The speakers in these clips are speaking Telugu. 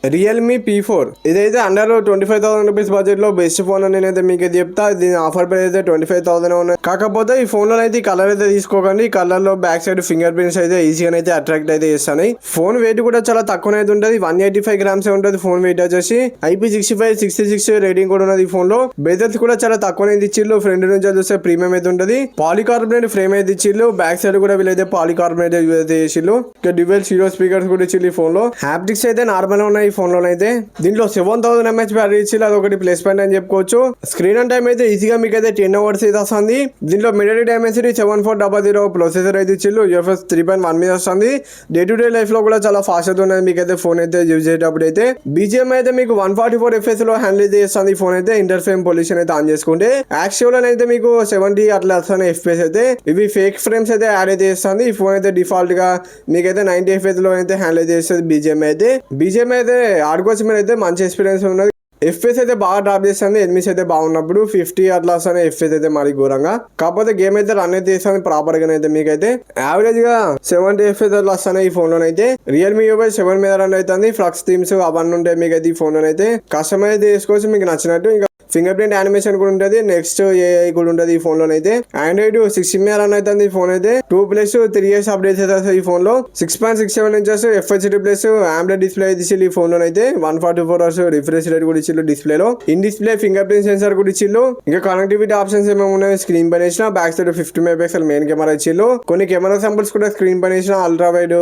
రియల్మీ P4 ఇదైతే అండర్ 25,000 రూపీస్ బడ్జెట్ లో బెస్ట్ ఫోన్ అని నేనైతే మీకు చెప్తా. దీని ఆఫర్ ప్రైస్ అయితే 25,000 ఉన్నాయి. కాకపోతే ఈ ఫోన్ లో అయితే ఈ కలర్ అయితే తీసుకోకండి. ఈ కలర్ లో బ్యాక్ సైడ్ ఫింగర్ ప్రింట్స్ అయితే ఈజీగా అయితే అట్రాక్ట్ అయితే చేస్తాయి. ఫోన్ వెయిట్ కూడా చాలా తక్కువ అయితే ఉంటుంది. 185 గ్రామ్స్ ఉంటుంది ఫోన్ వెయిట్ వచ్చేసి. IP65 రేటింగ్ కూడా ఉన్నది ఈ ఫోన్ లో. బెజల్స్ కూడా చాలా తక్కువ అయితే ఇచ్చిళ్ళు. ఫ్రంట్ నుంచి చూస్తే ప్రీమియం అయితే ఉంటుంది. పాలికార్బోనేట్ ఫ్రేమ్ అయితే ఇచ్చిళ్ళు. బ్యాక్ సైడ్ కూడా వీళ్ళైతే పాలికార్బోనేట్ యూజ్ అయితే చేసిళ్ళు. ఇక డ్యూయల్ స్టీరియో స్పీకర్స్ కూడా ఇచ్చిళ్ళు ఈ ఫోన్ లో. హ్యాప్టిక్స్ అయితే నార్మల్ ఉన్నాయి ఈ ఫోన్ లో అయితే. దీంట్లో 7000 mAh బ్యాటరీ ఇచ్చి అది ఒకటి ప్లస్ పాయింట్ అని చెప్పుకోవచ్చు. స్క్రీన్ అండ్ టైం అయితే ఈజీగా మీకు అయితే 10 hours అయితే వస్తుంది. దీంట్లో MediaTek Dimensity 7400 ప్రొసెసర్ అయితే ఇచ్చిళ్ళు. UFS 3.1 మీద వస్తుంది. డే టు డే లైఫ్ లో కూడా చాలా ఫాస్ట్ అయితే ఉన్నది మీకు అయితే ఫోన్ అయితే యూజ్ చేసేటప్పుడు అయితే. BGM అయితే మీకు 144 FPS లో హ్యాండిల్ అయితే చేస్తుంది ఈ ఫోన్ అయితే. ఇంటర్ ఫ్రేమ్ పొల్యూషన్ అయితే ఆన్ చేసుకుంటే యాక్చువల్ లో అయితే మీకు 70 అట్లా వస్తున్నాయి FPS అయితే. ఇవి ఫేక్ ఫ్రేమ్స్ అయితే యాడ్ అయితే చేస్తుంది. ఈ ఫోన్ అయితే డిఫాల్ట్ గా మీకైతే 90 FPS లో అయితే హ్యాండిల్ అయితే చేస్తుంది BGM అయితే. BGM అయితే ఆడుకోవచ్చు మీరు అయితే మంచి ఎక్స్పీరియన్స్ ఉన్నది. FPS అయితే బాగా డ్రాప్ చేస్తుంది. ఎనిమిస్ అయితే బాగున్నప్పుడు 50 అట్లా వస్తాయి FPS అయితే మరి ఘోరంగా. కాకపోతే గేమ్ అయితే రన్ అయితే చేస్తుంది ప్రాపర్ గా అయితే మీకైతే యావరేజ్ గా 70 FPS అట్లా వస్తున్నాయి ఈ ఫోన్ లోనైతే. రియల్మీ U5 7 మీద రన్ అవుతుంది. ఫ్లక్స్ థీమ్స్ అవన్నీ ఉంటాయి మీకైతే ఈ ఫోన్ లోనైతే. కస్టమైజ్ అయితే చేసుకోవచ్చు మీకు నచ్చినట్టు. ఇంకా ఫింగర్ ప్రింట్ యానిమేషన్ కూడా ఉంటుంది. నెక్స్ట్ AI కూడా ఉంటుంది ఈ ఫోన్ లో అయితే. ఆండ్రాయిడ్ 16 మీద రన్ అవుతుంది ఈ ఫోన్ అయితే. 2+3 years అప్డేట్స్ అయితే ఈ ఫోన్ లో. 6.67 inches FHD plus AMOLED display ఇచ్చిల్లు ఈ ఫోన్ లో అయితే. 144 Hz రిఫ్రెష్ రేట్ కూడా ఇచ్చిల్లు డిస్ప్లే లో. In display fingerprint sensor కూడా ఇచ్చిల్లు. ఇంకా కనెక్టివిటీ ఆప్షన్స్ ఏమేమి ఉన్నాయి స్క్రీన్ పైన ఇచ్చిన. Back side 50 MP main camera ఇచ్చిల్లు. కొన్ని కెమెరా శాంపుల్స్ కూడా స్క్రీన్ పైన ఇచ్చిన. Ultra wide,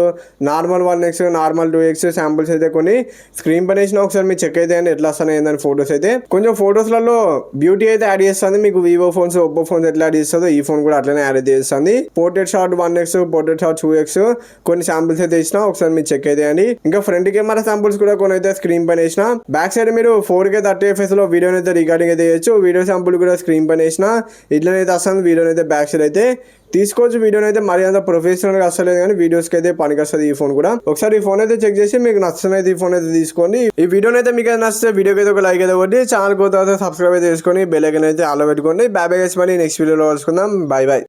normal 1x, normal 2x samples అయితే కొన్ని స్క్రీన్ పైన ఇచ్చిన. ఒకసారి మీరు చెక్ అయితే ఎట్లా వస్తున్నాయి ఏందని ఫోటోస్ అయితే. కొంచెం ఫోటోస్ బ్యూటీ అయితే యాడ్ చేస్తుంది. మీకు వివో ఫోన్స్, ఒప్పో ఫోన్స్ ఎట్లా యాడ్ చేస్తుందో ఈ ఫోన్ కూడా అట్లనే యాడ్ అయితే చేస్తుంది. Portrait shot 1x, portrait shot 2x కొన్ని శాంపుల్స్ అయితే ఇచ్చిన. ఒకసారి మీరు చెక్ అయితే అండి. ఇంకా ఫ్రంట్ కెమెరా శాంపుల్స్ కూడా కొన్ని అయితే స్క్రీన్ పైన వేసిన. బ్యాక్ సైడ్ మీరు 4K 30 FPS లో వీడియోని అయితే రికార్డింగ్ అయితే చేయొచ్చు. వీడియో శాంపుల్ కూడా స్క్రీన్ పైన వేసిన. ఇట్లనైతే వస్తుంది వీడియోని అయితే బ్యాక్ సైడ్ అయితే తీసుకోవచ్చు. వీడియోని అయితే మరి అంత ప్రొఫెషనల్ గా వస్తలేదు కానీ వీడియోస్కి అయితే పనికి వస్తుంది ఈ ఫోన్ కూడా. ఒకసారి ఈ ఫోన్ అయితే చెక్ చేసి మీకు నచ్చినైతే ఈ ఫోన్ అయితే తీసుకోండి. ఈ వీడియోని అయితే మీకు నచ్చితే వీడియోకి అయితే ఒక లైక్ అయితే కొట్టి ఛానల్ కొత్త సబ్స్క్రైబ్ అయితే చేసుకొని బెల్ ఐకాన్ అయితే ఆలో పెట్టుకోండి. బాయ్ బాయ్ గైస్, మరి నెక్స్ట్ వీడియోలో కలుసుకుందాం. Bye bye.